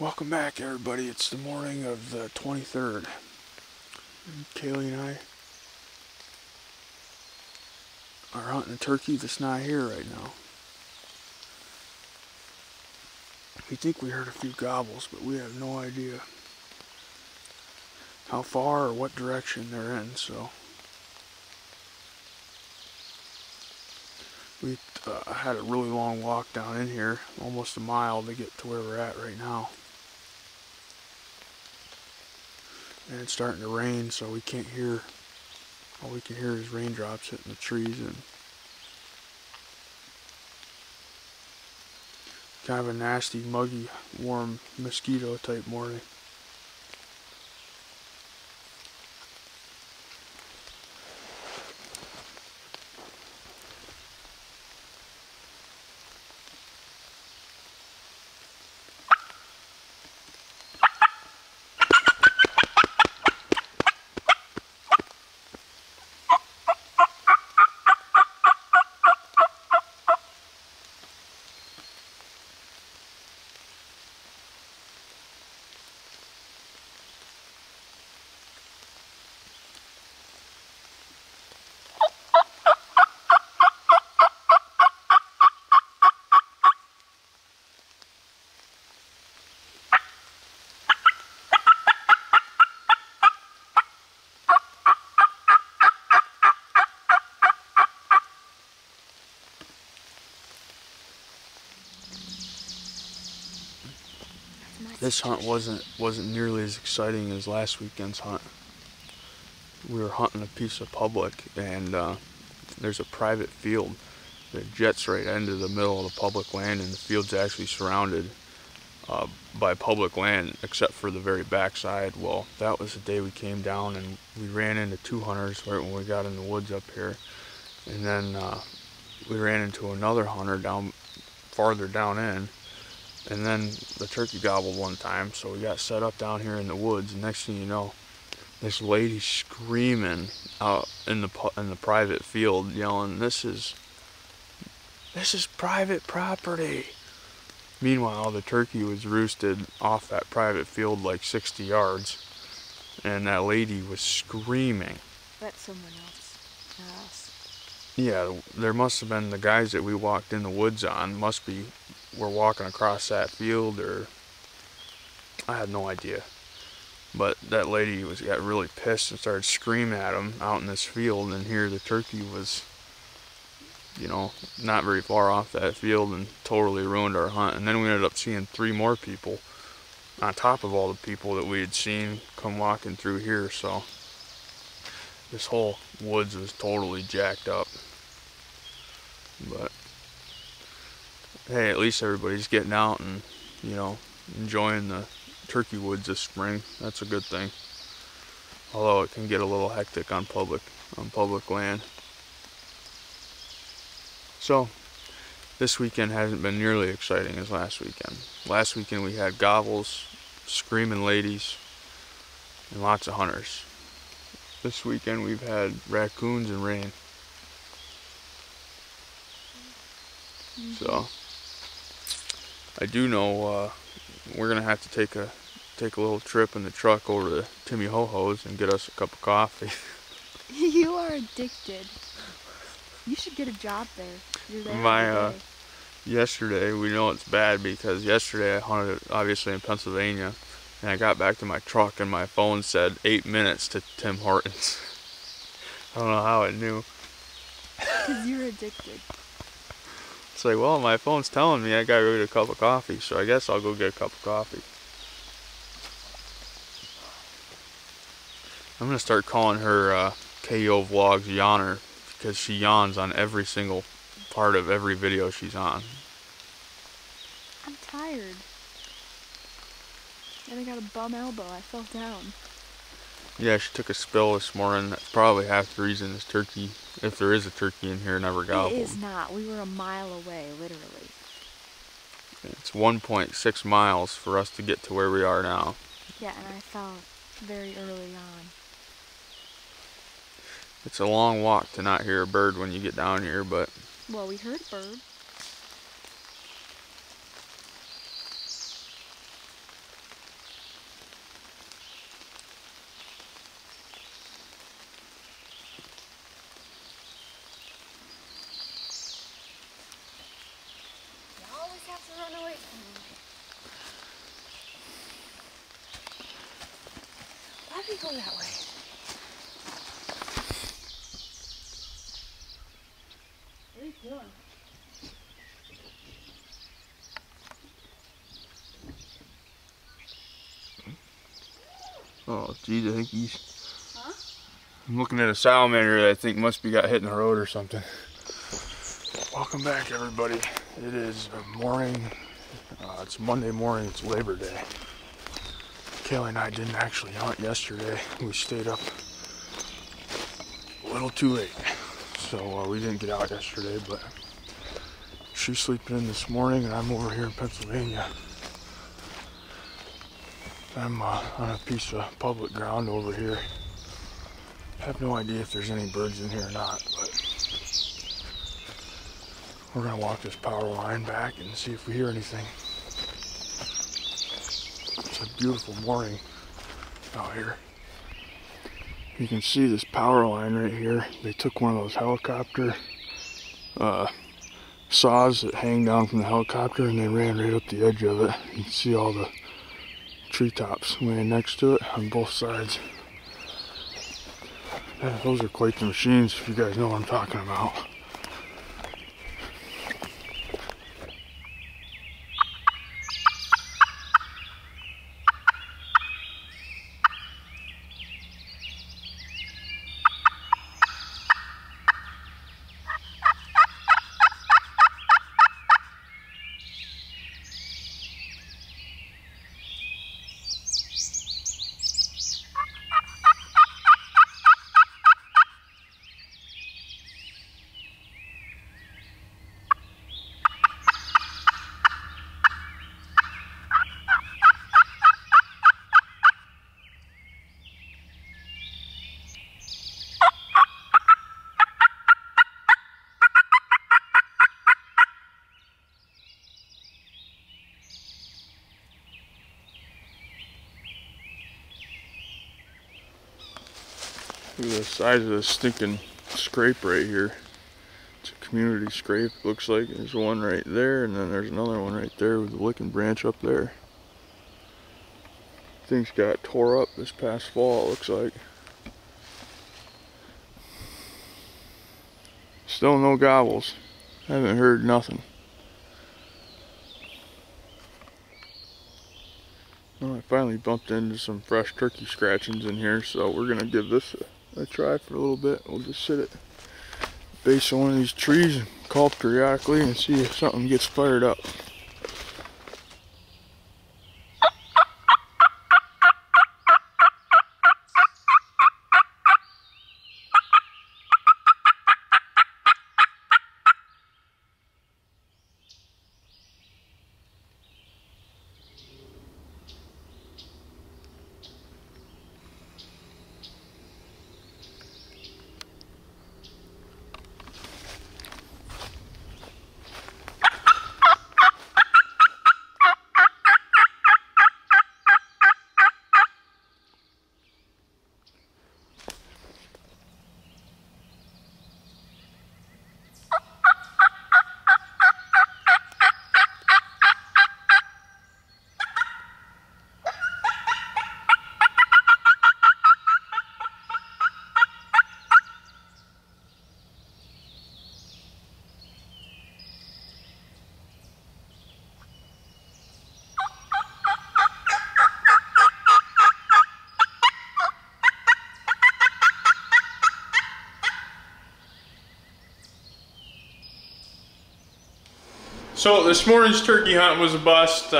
Welcome back, everybody. It's the morning of the 23rd. Kaylee and I are hunting a turkey that's not here right now. We think we heard a few gobbles, but we have no idea how far or what direction they're in, so we had a really long walk down in here, almost a mile to get to where we're at right now. And it's starting to rain, so we can't hear, all we can hear is raindrops hitting the trees, and kind of a nasty, muggy, warm, mosquito type morning. This hunt wasn't nearly as exciting as last weekend's hunt. We were hunting a piece of public, and there's a private field that jets right into the middle of the public land, and the field's actually surrounded by public land except for the very back side. Well, that was the day we came down, and we ran into two hunters right when we got in the woods up here, and then we ran into another hunter down farther down in. And then the turkey gobbled one time, so we got set up down here in the woods. And next thing you know, this lady screaming out in the private field, yelling, "This is private property." Meanwhile, the turkey was roosted off that private field like 60 yards, and that lady was screaming. That's someone else. Not us. Yeah, there must have been the guys that we walked in the woods on. Were walking across that field, or I had no idea. But that lady got really pissed and started screaming at him out in this field, and here the turkey was, not very far off that field, and totally ruined our hunt. And then we ended up seeing 3 more people on top of all the people that we had seen come walking through here, so this whole woods was totally jacked up. But hey, at least everybody's getting out and, enjoying the turkey woods this spring. That's a good thing. Although it can get a little hectic on public land. So, this weekend hasn't been nearly exciting as last weekend. Last weekend we had gobbles, screaming ladies, and lots of hunters. This weekend we've had raccoons and rain. So I do know we're gonna have to take a little trip in the truck over to Timmy Ho Ho's and get us a cup of coffee. You are addicted. You should get a job there. You're there every day. Yesterday, we know it's bad because yesterday I hunted obviously in Pennsylvania, and I got back to my truck and my phone said 8 minutes to Tim Hortons. I don't know how it knew. Because you're addicted. It's like, well, my phone's telling me I gotta go get a cup of coffee, so I guess I'll go get a cup of coffee. I'm gonna start calling her KO Vlogs Yawner, because she yawns on every single part of every video she's on. I'm tired. And I got a bum elbow. I fell down. Yeah, she took a spill this morning. That's probably half the reason this turkey, if there is a turkey in here, never gobbled. It is not. We were a mile away, literally. It's 1.6 miles for us to get to where we are now. Yeah, and I fell very early on. It's a long walk to not hear a bird when you get down here, but... Well, we heard a bird. go that way. What are you doing? Oh, geez, I think he's... Huh? I'm looking at a salamander that I think must be got hit in the road or something. Welcome back, everybody. It is morning. It's Monday morning. It's Labor Day. Kaylee and I didn't actually hunt yesterday. We stayed up a little too late. So we didn't get out yesterday, but she's sleeping in this morning and I'm over here in Pennsylvania. I'm on a piece of public ground over here. I have no idea if there's any birds in here or not, but we're gonna walk this power line back and see if we hear anything. It's a beautiful morning out here. You can see this power line right here. They took one of those helicopter saws that hang down from the helicopter and they ran right up the edge of it. You can see all the treetops laying next to it on both sides. Yeah, those are quite the machines, if you guys know what I'm talking about. Look at the size of this stinking scrape right here. It's a community scrape, looks like. There's one right there, and then there's another one right there with the licking branch up there. Things got tore up this past fall, it looks like. Still no gobbles. Haven't heard nothing. Well, I finally bumped into some fresh turkey scratchings in here, so we're gonna give this a try for a little bit. We'll just sit at the base of one of these trees and call periodically and see if something gets fired up. So this morning's turkey hunt was a bust.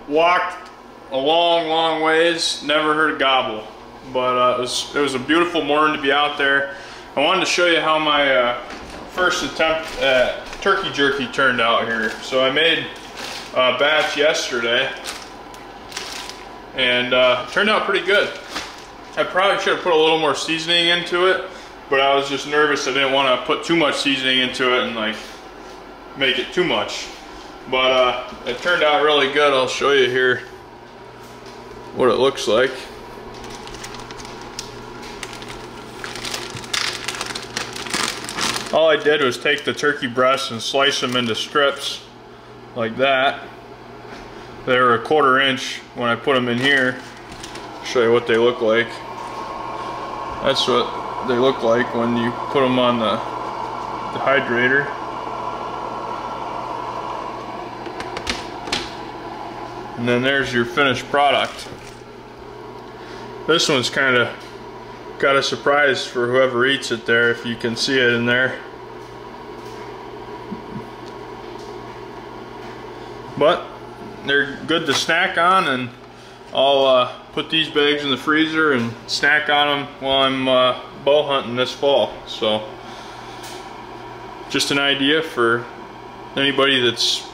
Walked a long ways, never heard a gobble, but it was a beautiful morning to be out there. I wanted to show you how my first attempt at turkey jerky turned out here. So I made a batch yesterday, and it turned out pretty good. I probably should have put a little more seasoning into it, but I was just nervous. I didn't want to put too much seasoning into it and like make it too much. But it turned out really good. I'll show you here what it looks like. All I did was take the turkey breasts and slice them into strips like that. They were 1/4 inch when I put them in here. I'll show you what they look like. That's what they look like when you put them on the hydrator. And then there's your finished product. This one's kind of got a surprise for whoever eats it there, if you can see it in there. But they're good to snack on, and I'll put these bags in the freezer and snack on them while I'm bow hunting this fall. So just an idea for anybody that's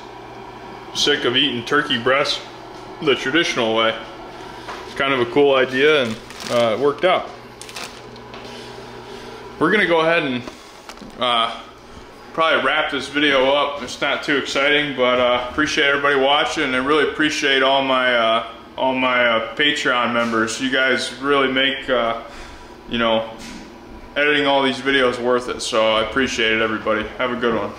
sick of eating turkey breast the traditional way. It's kind of a cool idea, and it worked out. We're gonna go ahead and probably wrap this video up. It's not too exciting, but appreciate everybody watching, and I really appreciate all my Patreon members. You guys really make you know, editing all these videos worth it. So I appreciate it, everybody. Have a good one.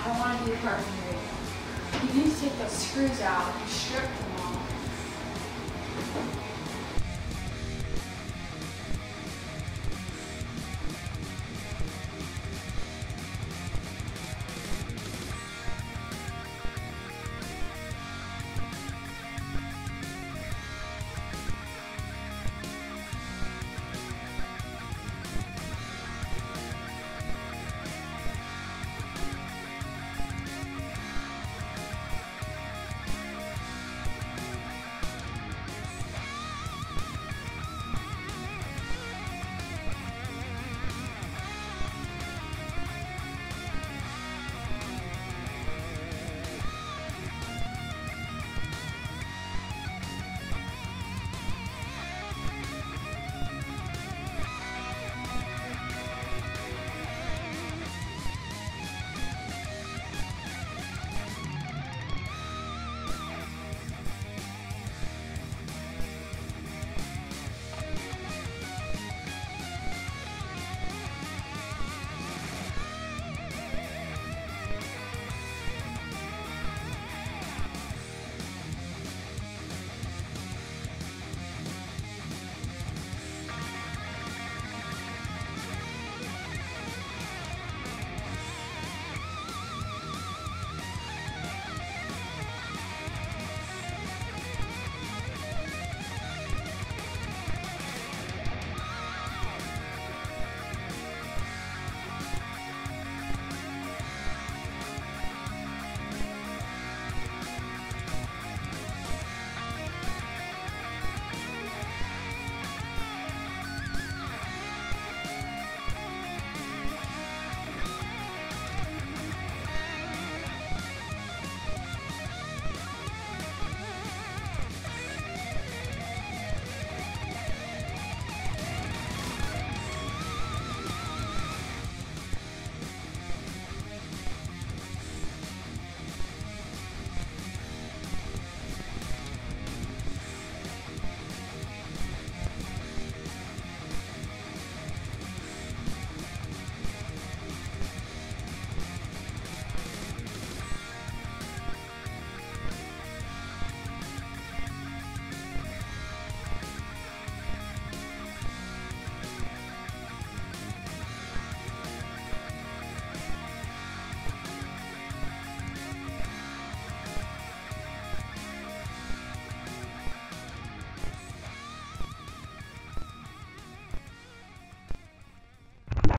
I don't want to do carpentry. You need to take those screws out and strip them all.